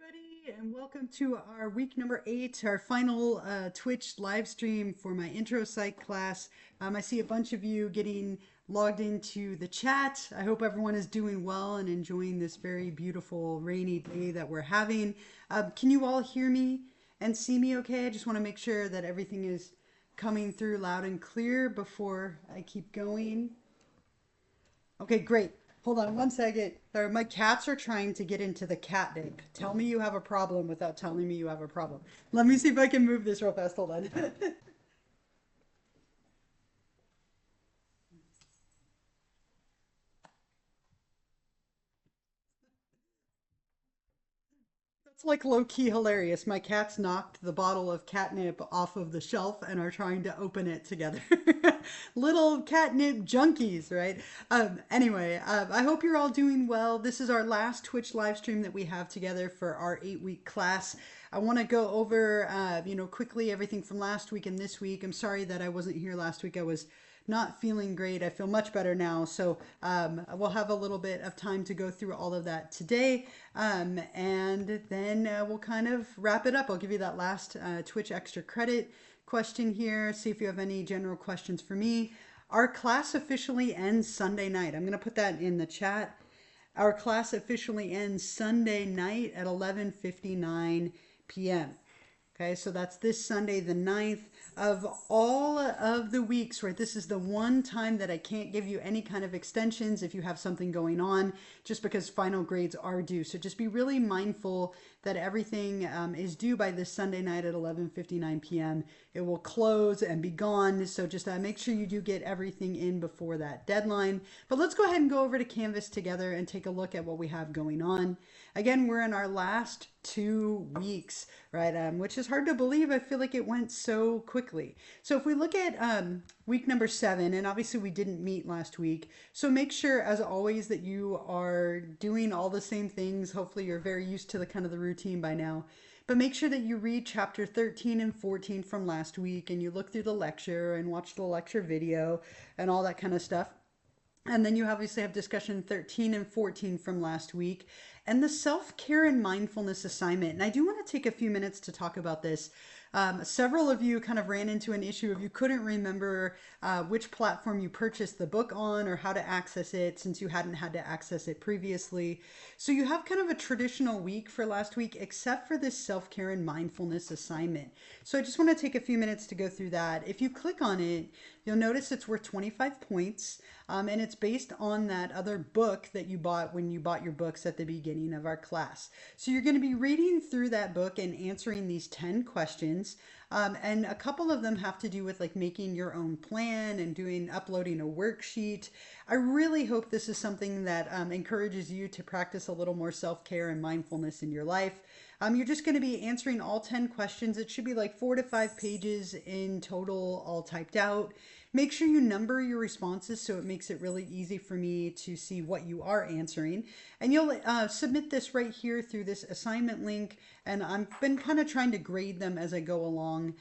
everybody, and welcome to our week number 8, our final Twitch live stream for my intro psych class. I see a bunch of you getting logged into the chat. I hope everyone is doing well and enjoying this very beautiful rainy day that we're having. Can you all hear me and see me okay? I just want to make sure that everything is coming through loud and clear before I keep going. Okay, great. Hold on one second. Sorry, my cats are trying to get into the catnip. Tell me you have a problem without telling me you have a problem. Let me see if I can move this real fast. Hold on. That's like low key hilarious. My cats knocked the bottle of catnip off of the shelf and are trying to open it together. Little catnip junkies, right? Anyway, I hope you're all doing well. This is our last Twitch live stream that we have together for our 8-week class. I want to go over, quickly everything from last week and this week. I'm sorry that I wasn't here last week. I was not feeling great. I feel much better now. So we'll have a little bit of time to go through all of that today. And then we'll kind of wrap it up. I'll give you that last Twitch extra credit question here. See if you have any general questions for me. Our class officially ends Sunday night. I'm going to put that in the chat. Our class officially ends Sunday night at 11:59 p.m. Okay, so that's this Sunday, the 9th. Of all of the weeks, right, this is the one time that I can't give you any kind of extensions if you have something going on, just because final grades are due. So just be really mindful that everything is due by this Sunday night at 11:59 p.m. It will close and be gone. So just make sure you do get everything in before that deadline. But let's go ahead and go over to Canvas together and take a look at what we have going on. Again, we're in our last 2 weeks, right? Which is hard to believe. I feel like it went so quickly. So if we look at week number 7, and obviously we didn't meet last week, so make sure, as always, that you are doing all the same things. Hopefully you're very used to the kind of the routine by now. But make sure that you read chapter 13 and 14 from last week, and you look through the lecture and watch the lecture video and all that kind of stuff. And then you obviously have discussion 13 and 14 from last week and the self-care and mindfulness assignment. And I do want to take a few minutes to talk about this. Several of you kind of ran into an issue of you couldn't remember which platform you purchased the book on or how to access it since you hadn't had to access it previously. So you have kind of a traditional week for last week, except for this self-care and mindfulness assignment. So I just want to take a few minutes to go through that. If you click on it, you'll notice it's worth 25 points. And it's based on that other book that you bought when you bought your books at the beginning of our class. So you're going to be reading through that book and answering these 10 questions. And a couple of them have to do with like making your own plan and uploading a worksheet. I really hope this is something that encourages you to practice a little more self-care and mindfulness in your life. You're just going to be answering all 10 questions. It should be like 4 to 5 pages in total, all typed out. Make sure you number your responses so it makes it really easy for me to see what you are answering. And you'll submit this right here through this assignment link. And I've been kind of trying to grade them as I go along.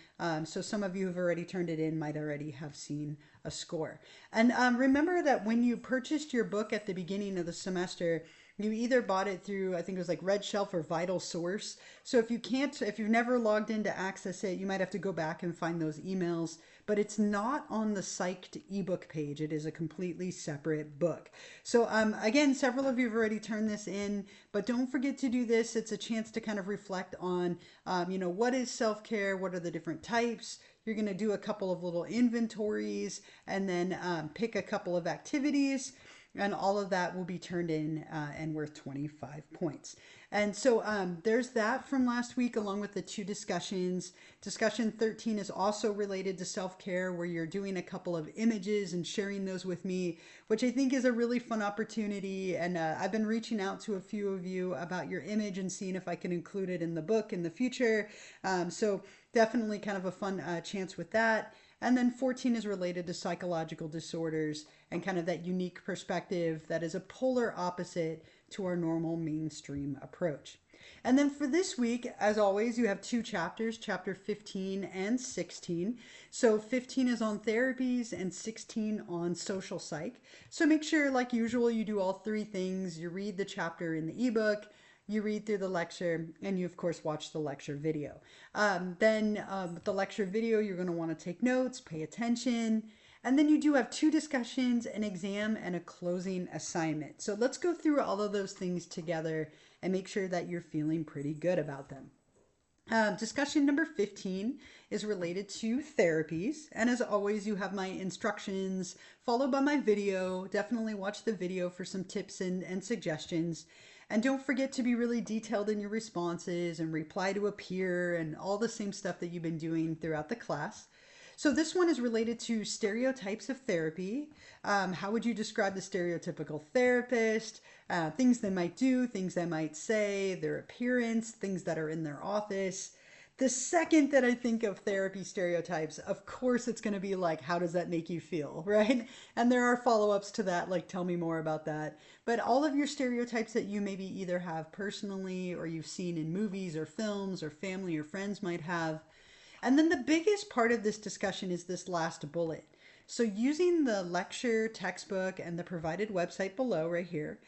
So some of you who've already turned it in might already have seen a score. And remember that when you purchased your book at the beginning of the semester, you either bought it through, I think it was like Red Shelf or Vital Source. So if you've never logged in to access it, you might have to go back and find those emails. But it's not on the Psyched ebook page. It is a completely separate book. So again, several of you have already turned this in, but don't forget to do this. It's a chance to kind of reflect on, what is self-care? What are the different types? You're going to do a couple of little inventories and then pick a couple of activities. And all of that will be turned in and worth 25 points. And so there's that from last week along with the 2 discussions. Discussion 13 is also related to self-care where you're doing a couple of images and sharing those with me, which I think is a really fun opportunity. And I've been reaching out to a few of you about your image and seeing if I can include it in the book in the future. So definitely kind of a fun chance with that. And then 14 is related to psychological disorders and kind of that unique perspective that is a polar opposite to our normal mainstream approach. And then for this week, as always, you have 2 chapters, chapter 15 and 16. So 15 is on therapies and 16 on social psych. So make sure, like usual, you do all 3 things. You read the chapter in the ebook, you read through the lecture, and you, of course, watch the lecture video. Then with the lecture video, you're going to want to take notes, pay attention, and then you do have two discussions, an exam, and a closing assignment. So let's go through all of those things together and make sure that you're feeling pretty good about them. Discussion number 15 is related to therapies. And as always, you have my instructions followed by my video. Definitely watch the video for some tips and suggestions. And don't forget to be really detailed in your responses and reply to a peer and all the same stuff that you've been doing throughout the class. So this one is related to stereotypes of therapy. How would you describe the stereotypical therapist? Things they might do, things they might say, their appearance, things that are in their office. The second that I think of therapy stereotypes, of course it's going to be like, how does that make you feel, right? And there are follow-ups to that, like tell me more about that. But all of your stereotypes that you maybe either have personally or you've seen in movies or films or family or friends might have. And then the biggest part of this discussion is this last bullet. So using the lecture textbook and the provided website below right here,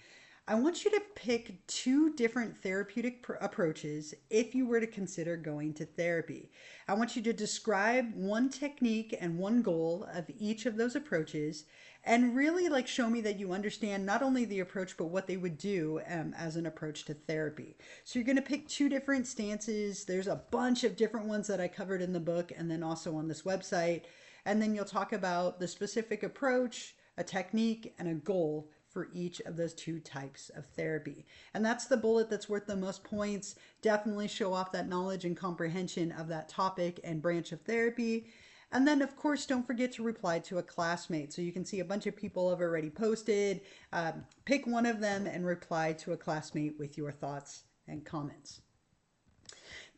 I want you to pick two different therapeutic approaches if you were to consider going to therapy. I want you to describe one technique and one goal of each of those approaches and really like show me that you understand not only the approach but what they would do as an approach to therapy. So you're going to pick two different stances. There's a bunch of different ones that I covered in the book and then also on this website. And then you'll talk about the specific approach, a technique, and a goal for each of those two types of therapy. And that's the bullet that's worth the most points. Definitely show off that knowledge and comprehension of that topic and branch of therapy. And then, of course, don't forget to reply to a classmate. So you can see a bunch of people have already posted. Pick one of them and reply to a classmate with your thoughts and comments.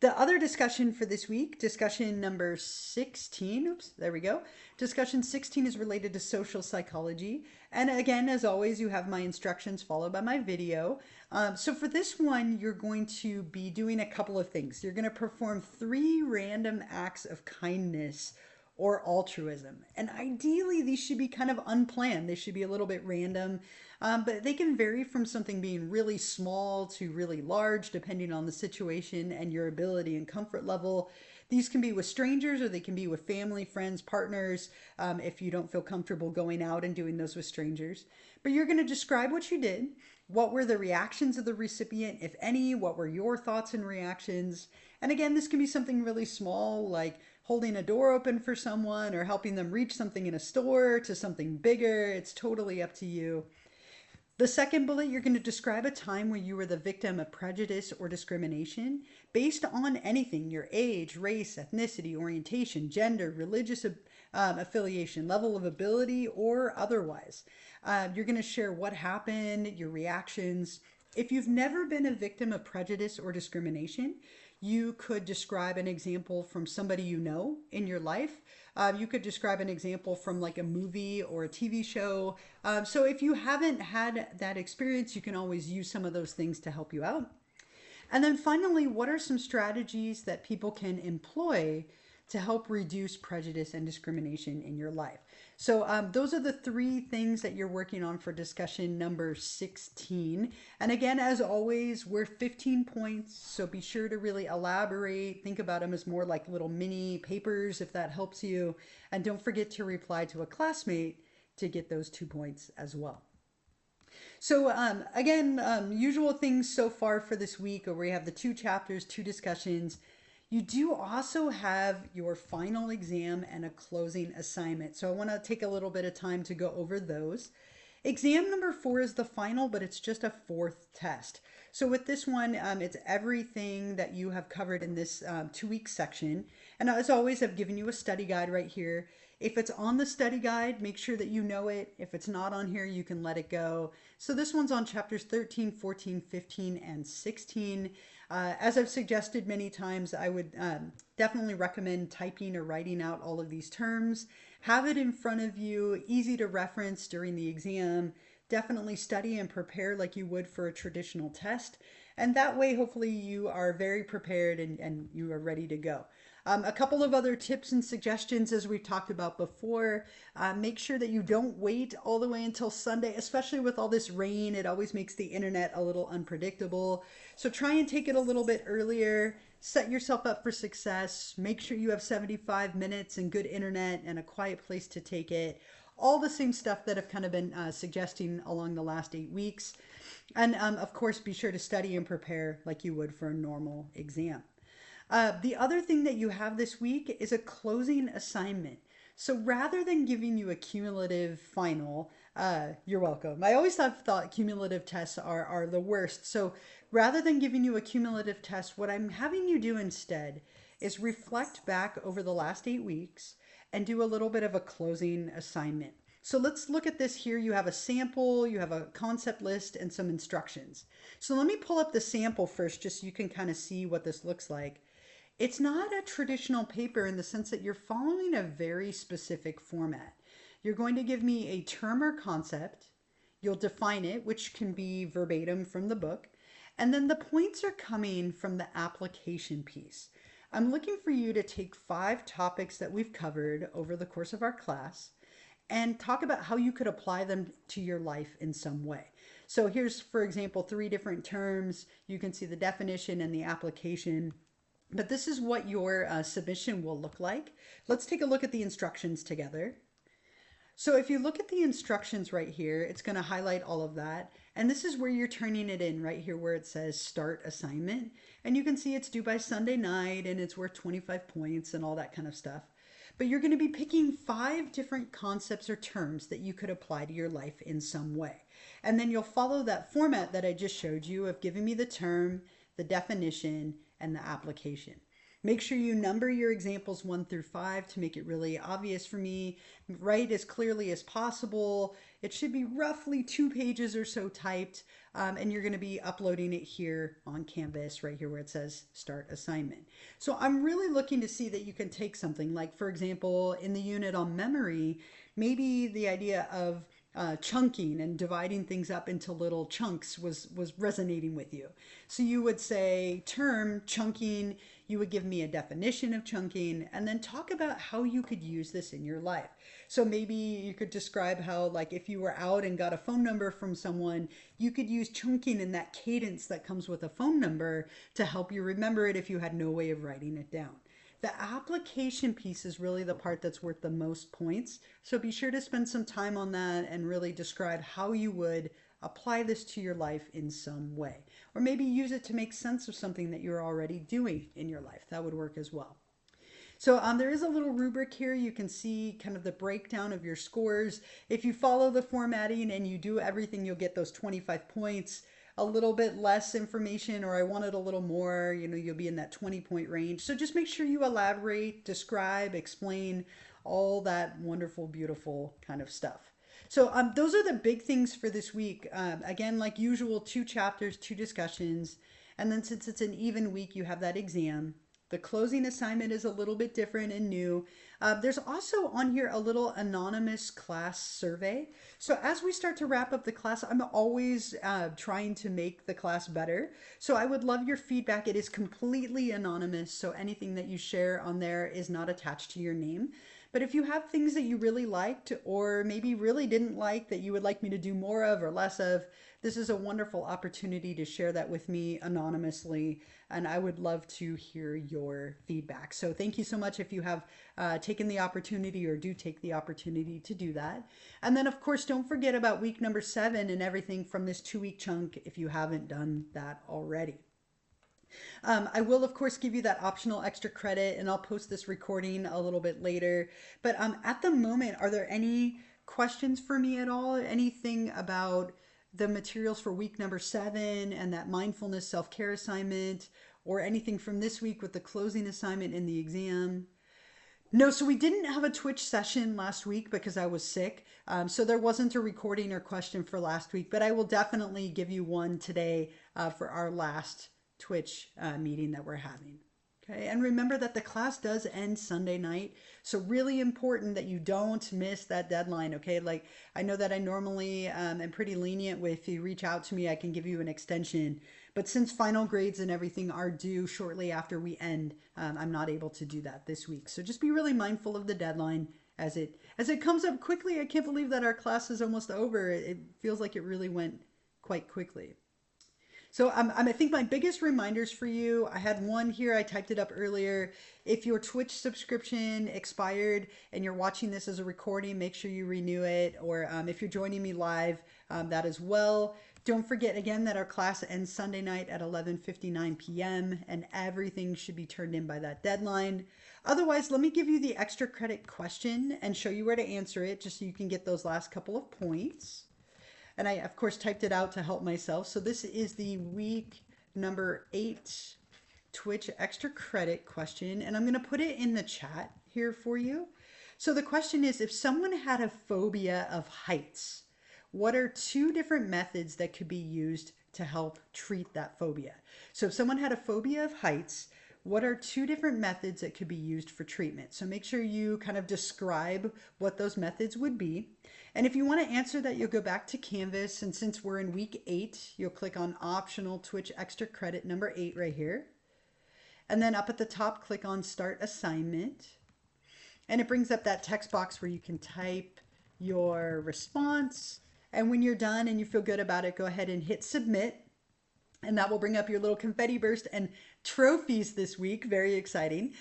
The other discussion for this week, discussion number 16, oops, there we go. Discussion 16 is related to social psychology. And again, as always, you have my instructions followed by my video. So for this one, you're going to be doing a couple of things. You're going to perform 3 random acts of kindness or altruism. And ideally, these should be kind of unplanned. They should be a little bit random, but they can vary from something being really small to really large, depending on the situation and your ability and comfort level. These can be with strangers or they can be with family, friends, partners, if you don't feel comfortable going out and doing those with strangers. But you're going to describe what you did. What were the reactions of the recipient, if any? What were your thoughts and reactions? And again, this can be something really small, like holding a door open for someone or helping them reach something in a store, to something bigger. It's totally up to you. The second bullet, you're going to describe a time where you were the victim of prejudice or discrimination based on anything: your age, race, ethnicity, orientation, gender, religious affiliation, level of ability, or otherwise. You're going to share what happened, your reactions. If you've never been a victim of prejudice or discrimination, you could describe an example from somebody you know in your life. You could describe an example from like a movie or a TV show. So if you haven't had that experience, you can always use some of those things to help you out. And then finally, what are some strategies that people can employ to help reduce prejudice and discrimination in your life? So those are the 3 things that you're working on for discussion number 16. And again, as always, we're 15 points, so be sure to really elaborate. Think about them as more like little mini papers if that helps you. And don't forget to reply to a classmate to get those 2 points as well. So again, usual things so far for this week, where we have the 2 chapters, 2 discussions. You do also have your final exam and a closing assignment. So I want to take a little bit of time to go over those. Exam number 4 is the final, but it's just a 4th test. So with this one, it's everything that you have covered in this 2-week section. And as always, I've given you a study guide right here. If it's on the study guide, make sure that you know it. If it's not on here, you can let it go. So this one's on chapters 13, 14, 15, and 16. As I've suggested many times, I would definitely recommend typing or writing out all of these terms. Have it in front of you, easy to reference during the exam. Definitely study and prepare like you would for a traditional test. And that way, hopefully, you are very prepared and you are ready to go. A couple of other tips and suggestions, as we've talked about before. Make sure that you don't wait all the way until Sunday, especially with all this rain. It always makes the internet a little unpredictable. So try and take it a little bit earlier. Set yourself up for success. Make sure you have 75 minutes and good internet and a quiet place to take it. All the same stuff that I've kind of been suggesting along the last 8 weeks. And of course, be sure to study and prepare like you would for a normal exam. The other thing that you have this week is a closing assignment. So rather than giving you a cumulative final, you're welcome. I always have thought cumulative tests are the worst. So rather than giving you a cumulative test, what I'm having you do instead is reflect back over the last 8 weeks and do a little bit of a closing assignment. So let's look at this here. You have a sample, you have a concept list, and some instructions. So let me pull up the sample first, just so you can kind of see what this looks like. It's not a traditional paper in the sense that you're following a very specific format. You're going to give me a term or concept. You'll define it, which can be verbatim from the book. And then the points are coming from the application piece. I'm looking for you to take 5 topics that we've covered over the course of our class and talk about how you could apply them to your life in some way. So here's, for example, 3 different terms. You can see the definition and the application. But this is what your submission will look like. Let's take a look at the instructions together. So if you look at the instructions right here, it's going to highlight all of that. And this is where you're turning it in right here where it says start assignment. And you can see it's due by Sunday night and it's worth 25 points and all that kind of stuff. But you're going to be picking 5 different concepts or terms that you could apply to your life in some way. And then you'll follow that format that I just showed you of giving me the term, the definition, and the application. Make sure you number your examples 1 through 5 to make it really obvious for me. Write as clearly as possible. It should be roughly 2 pages or so typed, and you're going to be uploading it here on Canvas, right here where it says start assignment. So I'm really looking to see that you can take something like, for example, in the unit on memory, maybe the idea of chunking and dividing things up into little chunks was resonating with you. So you would say term chunking, you would give me a definition of chunking, and then talk about how you could use this in your life. So maybe you could describe how, like, if you were out and got a phone number from someone, you could use chunking in that cadence that comes with a phone number to help you remember it if you had no way of writing it down. The application piece is really the part that's worth the most points. So be sure to spend some time on that and really describe how you would apply this to your life in some way. Or maybe use it to make sense of something that you're already doing in your life. That would work as well. So there is a little rubric here. You can see kind of the breakdown of your scores. If you follow the formatting and you do everything, you'll get those 25 points. A little bit less information, or I wanted a little more, you'll be in that 20-point range. So just make sure you elaborate, describe, explain all that wonderful, beautiful kind of stuff. So those are the big things for this week. Again, like usual, 2 chapters, 2 discussions. And then since it's an even week, you have that exam. The closing assignment is a little bit different and new. There's also on here a little anonymous class survey. So as we start to wrap up the class, I'm always trying to make the class better. So I would love your feedback. It is completely anonymous, so anything that you share on there is not attached to your name. But if you have things that you really liked or maybe really didn't like that you would like me to do more of or less of, this is a wonderful opportunity to share that with me anonymously, and I would love to hear your feedback. So thank you so much if you have taken the opportunity or do take the opportunity to do that. And then, of course, don't forget about week number 7 and everything from this 2-week chunk if you haven't done that already. I will, of course, give you that optional extra credit, and I'll post this recording a little bit later. But at the moment, are there any questions for me at all? Anything about the materials for week number 7 and that mindfulness self-care assignment, or anything from this week with the closing assignment in the exam? No, so we didn't have a Twitch session last week because I was sick. So there wasn't a recording or question for last week, but I will definitely give you one today for our last Twitch meeting that we're having. Okay, and remember that the class does end Sunday night, so really important that you don't miss that deadline. Okay, like I know that I normally am pretty lenient with, if you reach out to me, I can give you an extension, But since final grades and everything are due shortly after we end, I'm not able to do that this week. So just be really mindful of the deadline as it comes up quickly. I can't believe that our class is almost over. It feels like it really went quite quickly. So I think my biggest reminders for you, I had one here, I typed it up earlier. If your Twitch subscription expired and you're watching this as a recording, make sure you renew it. Or if you're joining me live, that as well. Don't forget again that our class ends Sunday night at 11:59 p.m. and everything should be turned in by that deadline. Otherwise, let me give you the extra credit question and show you where to answer it just so you can get those last couple of points. And I, of course, typed it out to help myself. So this is the week number 8 Twitch extra credit question. And I'm going to put it in the chat here for you. So the question is, if someone had a phobia of heights, what are 2 different methods that could be used to help treat that phobia? So if someone had a phobia of heights, what are 2 different methods that could be used for treatment? So make sure you kind of describe what those methods would be. And if you want to answer that, you'll go back to Canvas. And since we're in week 8, you'll click on optional Twitch extra credit number 8 right here. And then up at the top, click on start assignment. And it brings up that text box where you can type your response. And when you're done and you feel good about it, go ahead and hit submit. And that will bring up your little confetti burst and trophies this week. Very exciting.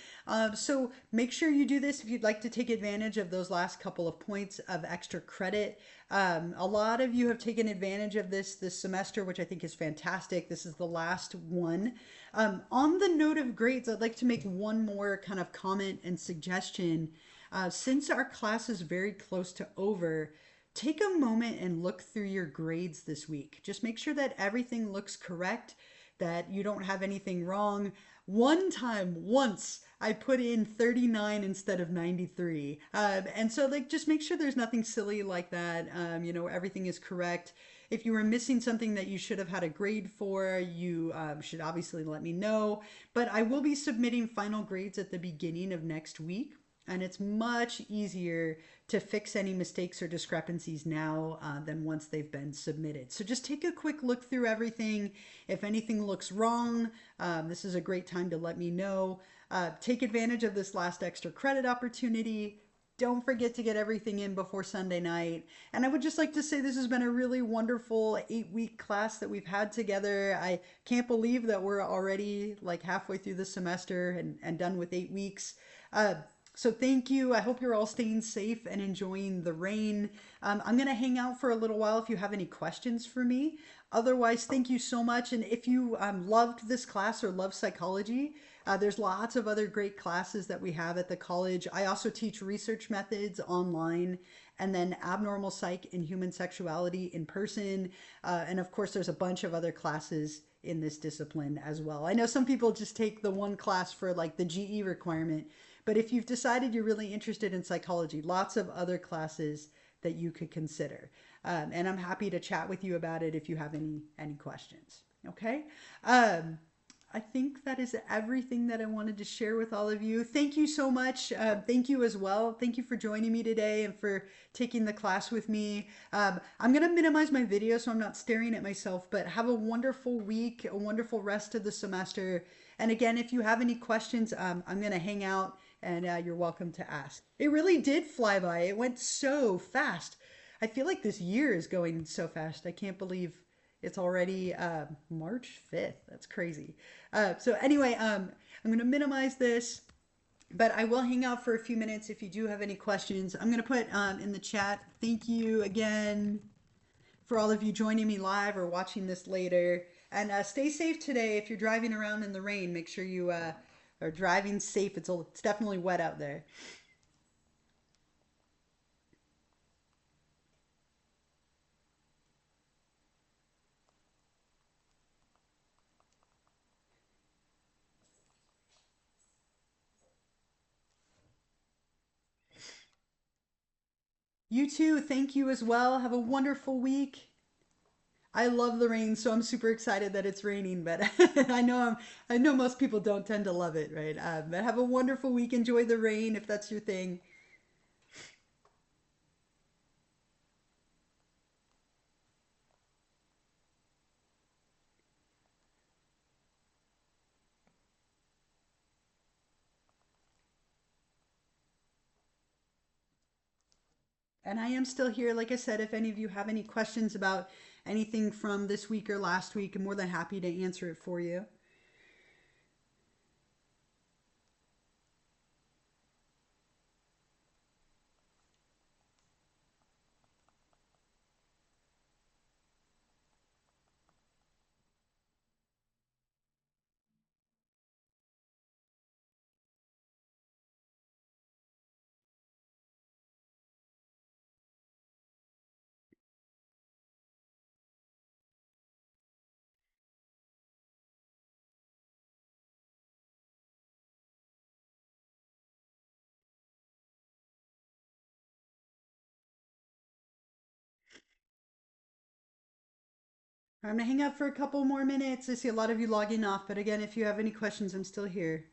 So make sure you do this if you'd like to take advantage of those last couple of points of extra credit. A lot of you have taken advantage of this semester, which I think is fantastic. This is the last one. On the note of grades, I'd like to make one more kind of comment and suggestion. Since our class is very close to over, take a moment and look through your grades this week. Just make sure that everything looks correct, that you don't have anything wrong. Once, I put in 39 instead of 93. And so just make sure there's nothing silly like that. Everything is correct. If you were missing something that you should have had a grade for, you should obviously let me know. But I will be submitting final grades at the beginning of next week. And it's much easier to fix any mistakes or discrepancies now than once they've been submitted. So just take a quick look through everything. If anything looks wrong, this is a great time to let me know. Take advantage of this last extra credit opportunity. Don't forget to get everything in before Sunday night. And I would just like to say this has been a really wonderful 8-week class that we've had together. I can't believe that we're already like halfway through the semester and done with 8 weeks. So thank you. I hope you're all staying safe and enjoying the rain. I'm going to hang out for a little while if you have any questions for me. Otherwise, thank you so much. And if you loved this class or love psychology, there's lots of other great classes that we have at the college. I also teach research methods online, and then abnormal psych and human sexuality in person. And of course, there's a bunch of other classes in this discipline as well. I know some people just take the one class for like the GE requirement, but if you've decided you're really interested in psychology, lots of other classes that you could consider. And I'm happy to chat with you about it if you have any questions. Okay? I think that is everything that I wanted to share with all of you. Thank you so much. Thank you as well. Thank you for joining me today and for taking the class with me. I'm going to minimize my video so I'm not staring at myself, but have a wonderful week, a wonderful rest of the semester. And again, if you have any questions, I'm going to hang out and you're welcome to ask. It really did fly by. It went so fast. I feel like this year is going so fast. I can't believe it's already March 5th. That's crazy. So anyway, I'm going to minimize this, but I will hang out for a few minutes if you do have any questions. I'm going to put in the chat, thank you again for all of you joining me live or watching this later. And stay safe today. If you're driving around in the rain, make sure you are driving safe. It's definitely wet out there. You too. Thank you as well. Have a wonderful week. I love the rain, so I'm super excited that it's raining. But I know most people don't tend to love it, right? But have a wonderful week. Enjoy the rain if that's your thing. And I am still here. Like I said, if any of you have any questions about anything from this week or last week, I'm more than happy to answer it for you. I'm going to hang up for a couple more minutes. I see a lot of you logging off, but again, if you have any questions, I'm still here.